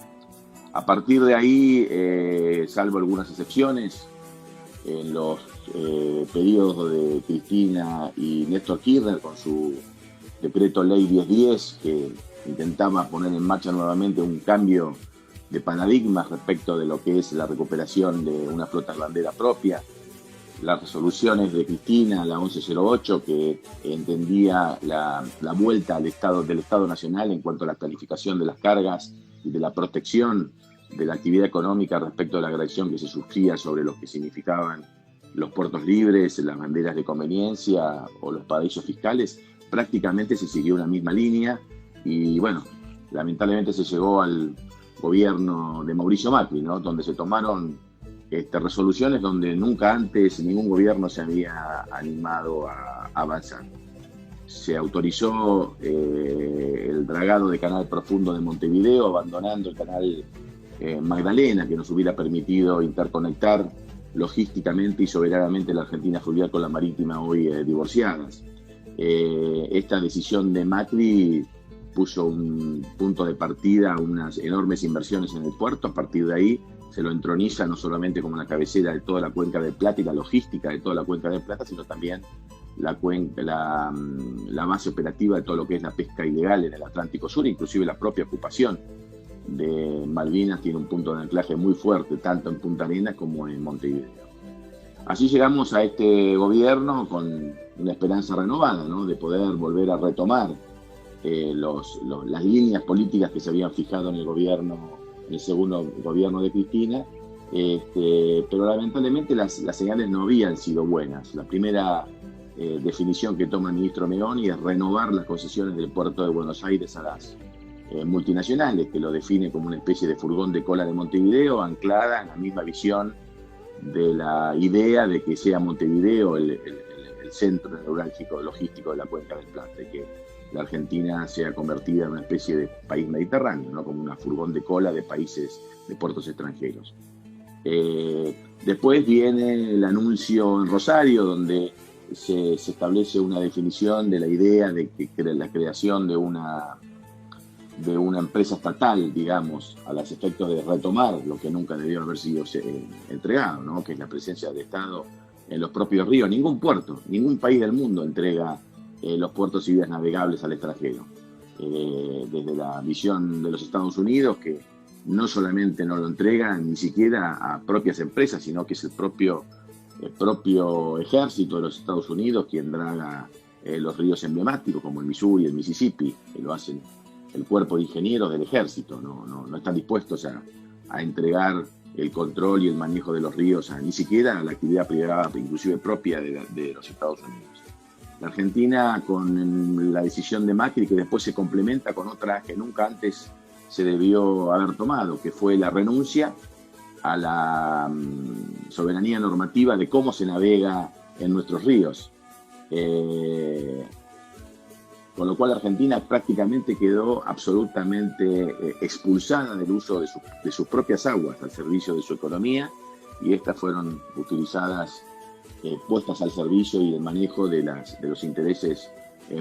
A partir de ahí, salvo algunas excepciones, en los periodos de Cristina y Néstor Kirchner con su decreto ley 1010, que intentaba poner en marcha nuevamente un cambio de paradigma respecto de lo que es la recuperación de una flota bandera propia, las resoluciones de Cristina, la 1108, que entendía la vuelta del Estado Nacional en cuanto a la planificación de las cargas y de la protección de la actividad económica respecto a la agresión que se sufría sobre lo que significaban los puertos libres, las banderas de conveniencia o los paraísos fiscales. Prácticamente se siguió una misma línea y bueno, lamentablemente se llegó al gobierno de Mauricio Macri, ¿no? Donde se tomaron resoluciones donde nunca antes ningún gobierno se había animado a avanzar. Se autorizó el dragado de Canal Profundo de Montevideo, abandonando el canal Magdalena, que nos hubiera permitido interconectar logísticamente y soberanamente la Argentina fluvial con la marítima, hoy divorciadas. Esta decisión de Macri puso un punto de partida a unas enormes inversiones en el puerto. A partir de ahí se lo entroniza no solamente como la cabecera de toda la cuenca del Plata y la logística de toda la cuenca del Plata, sino también la base operativa de todo lo que es la pesca ilegal en el Atlántico Sur, inclusive la propia ocupación de Malvinas tiene un punto de anclaje muy fuerte, tanto en Punta Arenas como en Montevideo. Así llegamos a este gobierno con una esperanza renovada, ¿no? De poder volver a retomar las líneas políticas que se habían fijado en el segundo gobierno de Cristina, pero lamentablemente las señales no habían sido buenas. La primera definición que toma el ministro Meoni es renovar las concesiones del puerto de Buenos Aires a las multinacionales, que lo define como una especie de furgón de cola de Montevideo, anclada en la misma visión de la idea de que sea Montevideo el centro neurálgico logístico de la cuenca del Plata, y que la Argentina sea convertida en una especie de país mediterráneo, ¿no? Como una furgón de cola de países, de puertos extranjeros. Después viene el anuncio en Rosario, donde se establece una definición de la idea de que la creación de una empresa estatal, digamos, a los efectos de retomar lo que nunca debió haber sido entregado, ¿no? Que es la presencia del Estado en los propios ríos. Ningún puerto, ningún país del mundo entrega los puertos y vías navegables al extranjero. Desde la visión de los Estados Unidos, que no solamente no lo entregan ni siquiera a propias empresas, sino que es el propio ejército de los Estados Unidos quien draga los ríos emblemáticos como el Missouri y el Mississippi, que lo hacen el cuerpo de ingenieros del ejército. No están dispuestos a entregar el control y el manejo de los ríos ni siquiera a la actividad privada, inclusive propia de los Estados Unidos. La Argentina, con la decisión de Macri, que después se complementa con otra que nunca antes se debió haber tomado, que fue la renuncia a la soberanía normativa de cómo se navega en nuestros ríos. Con lo cual Argentina prácticamente quedó absolutamente expulsada del uso de sus propias aguas al servicio de su economía, y estas fueron utilizadas, puestas al servicio y el manejo de los intereses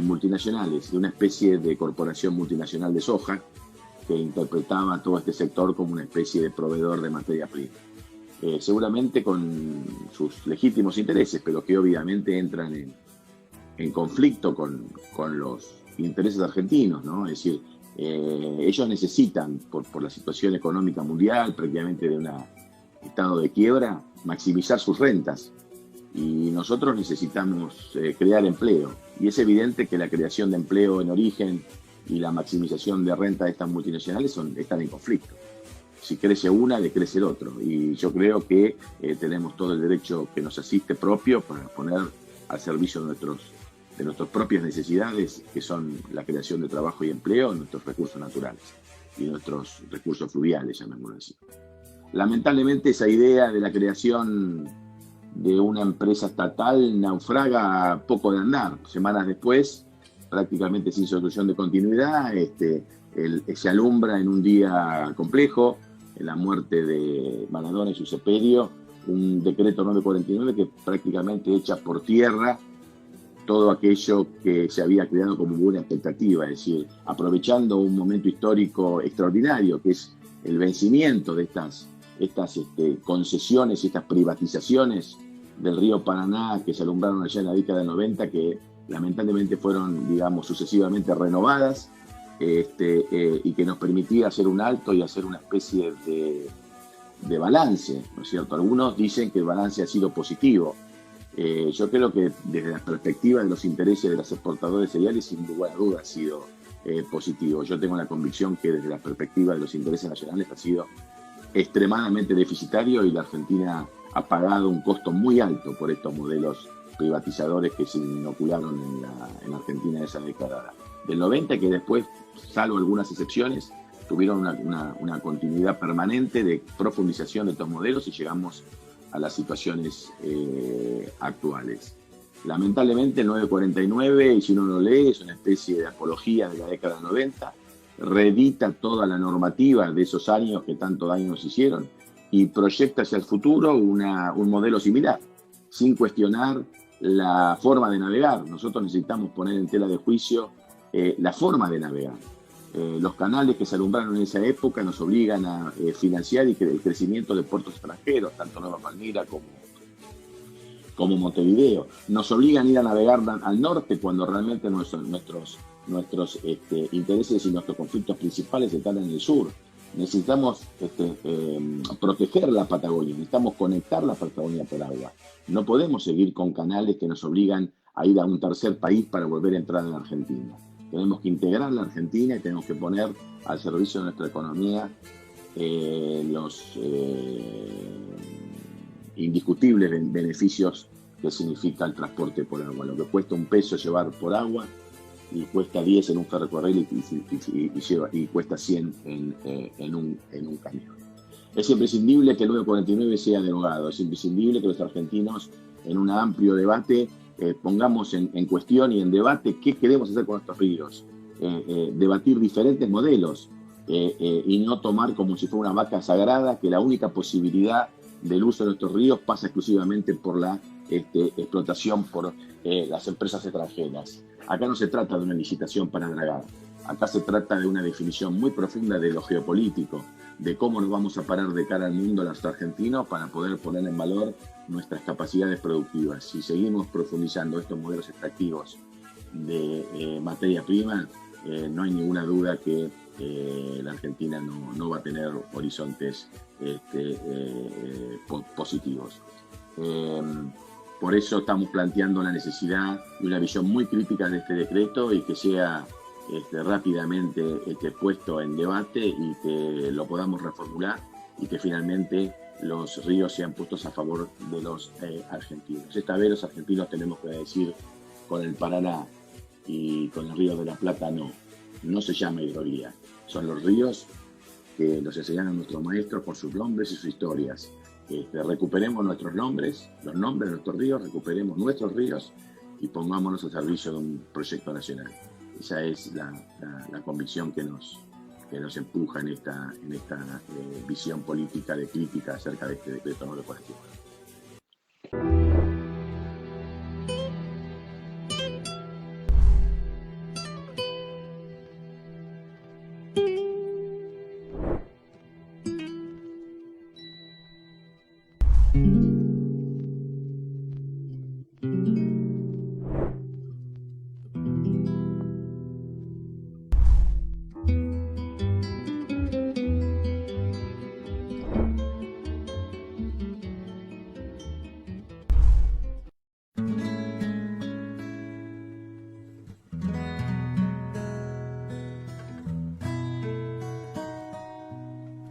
multinacionales, de una especie de corporación multinacional de soja que interpretaba todo este sector como una especie de proveedor de materia prima. Seguramente con sus legítimos intereses, pero que obviamente entran en conflicto con los intereses argentinos, ¿no? Es decir, ellos necesitan, por la situación económica mundial, prácticamente de un estado de quiebra, maximizar sus rentas. Y nosotros necesitamos crear empleo. Y es evidente que la creación de empleo en origen y la maximización de renta de estas multinacionales están en conflicto. Si crece una, decrece el otro. Y yo creo que tenemos todo el derecho que nos asiste propio para poner al servicio de nuestras propias necesidades, que son la creación de trabajo y empleo, nuestros recursos naturales y nuestros recursos fluviales, llamémoslo así. Lamentablemente esa idea de la creación de una empresa estatal naufraga poco de andar. Semanas después, prácticamente sin solución de continuidad, se alumbra en un día complejo, en la muerte de Maradona y su sepelio, un decreto 949 que prácticamente echa por tierra todo aquello que se había creado como buena expectativa, es decir, aprovechando un momento histórico extraordinario, que es el vencimiento de estas concesiones y estas privatizaciones del río Paraná que se alumbraron allá en la década del 90, que lamentablemente fueron, digamos, sucesivamente renovadas, y que nos permitía hacer un alto y hacer una especie de balance, ¿no es cierto? Algunos dicen que el balance ha sido positivo. Yo creo que desde la perspectiva de los intereses de los exportadores cereales, sin lugar a dudas ha sido positivo. Yo tengo la convicción que desde la perspectiva de los intereses nacionales ha sido extremadamente deficitario, y la Argentina ha pagado un costo muy alto por estos modelos privatizadores que se inocularon en Argentina en esa década del 90, que después, salvo algunas excepciones, tuvieron una continuidad permanente de profundización de estos modelos y llegamos a las situaciones actuales. Lamentablemente el 949, y si uno lo lee, es una especie de apología de la década del 90, reedita toda la normativa de esos años que tanto daño nos hicieron y proyecta hacia el futuro un modelo similar, sin cuestionar la forma de navegar. Nosotros necesitamos poner en tela de juicio la forma de navegar. Los canales que se alumbraron en esa época nos obligan a financiar el crecimiento de puertos extranjeros, tanto Nueva Palmira como Montevideo. Nos obligan a ir a navegar al norte cuando realmente nuestros intereses y nuestros conflictos principales están en el sur. Necesitamos proteger la Patagonia, necesitamos conectar la Patagonia por agua. No podemos seguir con canales que nos obligan a ir a un tercer país para volver a entrar en la Argentina. Tenemos que integrar la Argentina y tenemos que poner al servicio de nuestra economía los indiscutibles beneficios que significa el transporte por agua. Lo que cuesta $1 llevar por agua, y cuesta 10 en un ferrocarril y cuesta 100 en un camión. Es imprescindible que el 949 sea derogado, es imprescindible que los argentinos, en un amplio debate, pongamos en cuestión y en debate qué queremos hacer con estos ríos, debatir diferentes modelos y no tomar como si fuera una vaca sagrada que la única posibilidad del uso de nuestros ríos pasa exclusivamente por la explotación por las empresas extranjeras. Acá no se trata de una licitación para dragar, acá se trata de una definición muy profunda de lo geopolítico, de cómo nos vamos a parar de cara al mundo los argentinos para poder poner en valor nuestras capacidades productivas. Si seguimos profundizando estos modelos extractivos de materia prima, no hay ninguna duda que la Argentina no va a tener horizontes positivos. Por eso estamos planteando la necesidad de una visión muy crítica de este decreto y que sea rápidamente puesto en debate y que lo podamos reformular y que finalmente los ríos sean puestos a favor de los argentinos. Esta vez los argentinos tenemos que decir con el Paraná y con el Río de la Plata no se llama hidrovía, son los ríos que nos enseñaron nuestros maestros por sus nombres y sus historias. Recuperemos nuestros nombres, los nombres de nuestros ríos, recuperemos nuestros ríos y pongámonos al servicio de un proyecto nacional. Esa es la convicción que nos empuja en esta visión política de crítica acerca de este decreto 941.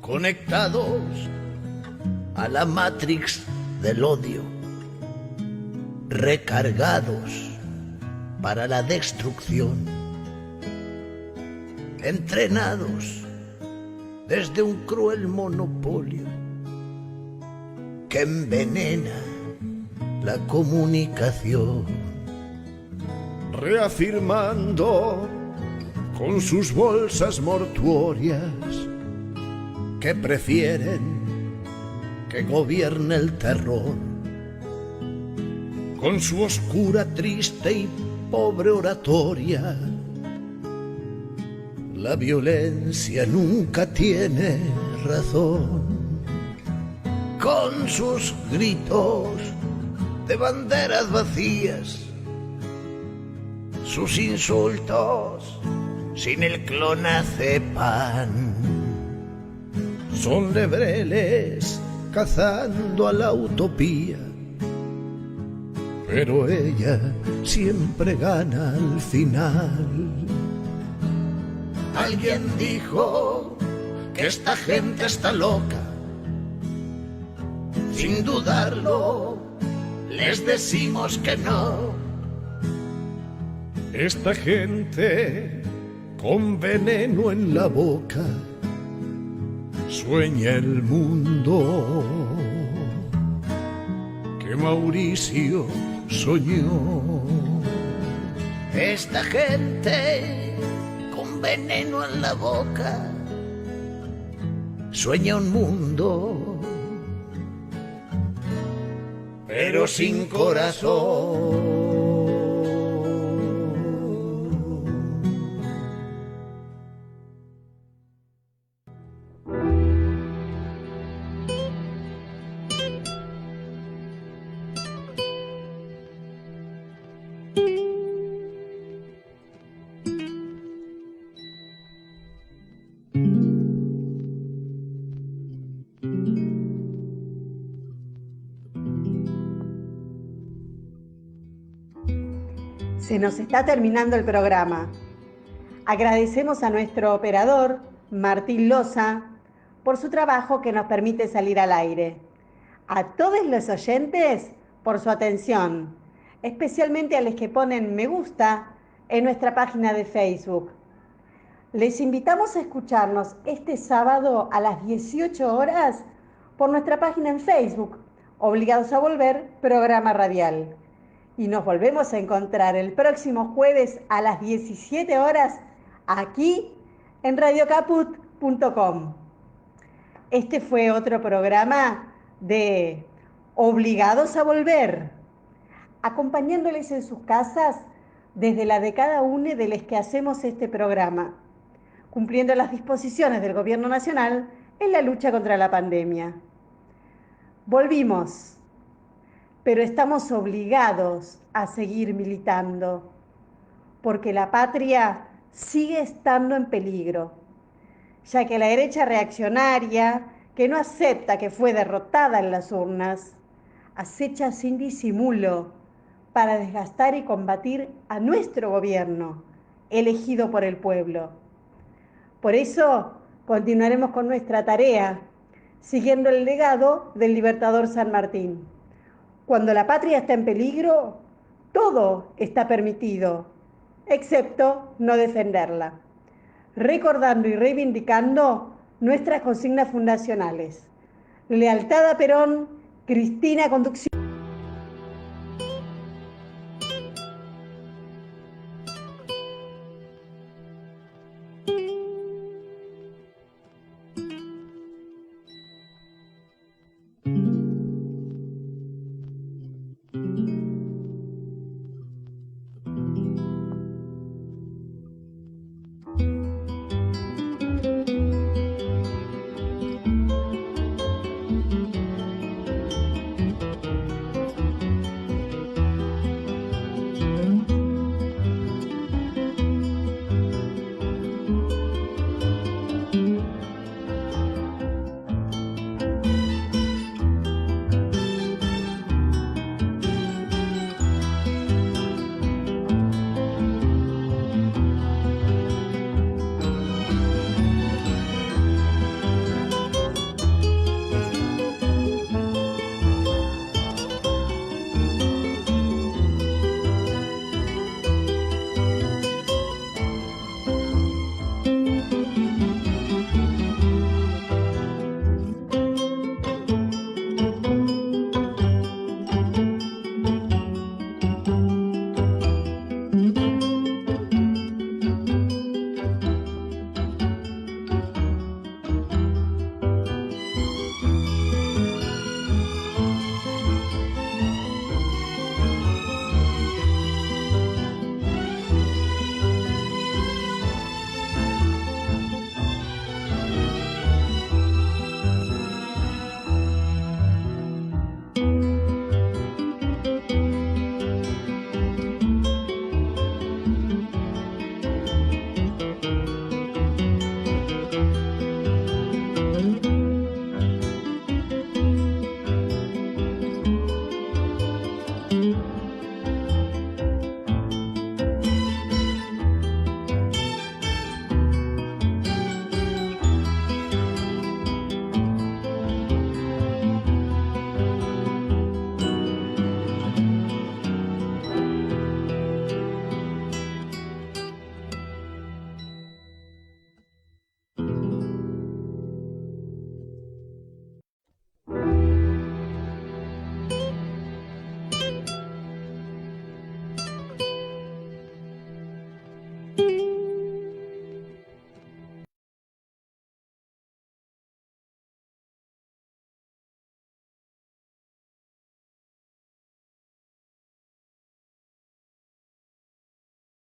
Conectados a la Matrix del odio, recargados para la destrucción, entrenados desde un cruel monopolio que envenena la comunicación, reafirmando con sus bolsas mortuorias que prefieren que gobierne el terror, con su oscura, triste y pobre oratoria. La violencia nunca tiene razón, con sus gritos de banderas vacías, sus insultos sin el clonazepam. Son lebreles cazando a la utopía, pero ella siempre gana al final. Alguien dijo que esta gente está loca. Sin dudarlo, les decimos que no. Esta gente con veneno en la boca sueña el mundo que Mauricio soñó. Esta gente con veneno en la boca sueña un mundo, pero sin corazón. Se nos está terminando el programa. Agradecemos a nuestro operador, Martín Loza, por su trabajo que nos permite salir al aire. A todos los oyentes por su atención, especialmente a los que ponen me gusta en nuestra página de Facebook. Les invitamos a escucharnos este sábado a las 18 horas por nuestra página en Facebook, Obligados a Volver, programa radial. Y nos volvemos a encontrar el próximo jueves a las 17 horas aquí en radiocaput.com. Este fue otro programa de Obligados a Volver, acompañándoles en sus casas desde la de cada uno de los que hacemos este programa, cumpliendo las disposiciones del Gobierno Nacional en la lucha contra la pandemia. Volvimos, pero estamos obligados a seguir militando, porque la patria sigue estando en peligro, ya que la derecha reaccionaria, que no acepta que fue derrotada en las urnas, acecha sin disimulo para desgastar y combatir a nuestro gobierno, elegido por el pueblo. Por eso continuaremos con nuestra tarea, siguiendo el legado del libertador San Martín. Cuando la patria está en peligro, todo está permitido, excepto no defenderla. Recordando y reivindicando nuestras consignas fundacionales. Lealtad a Perón, Cristina Conducción.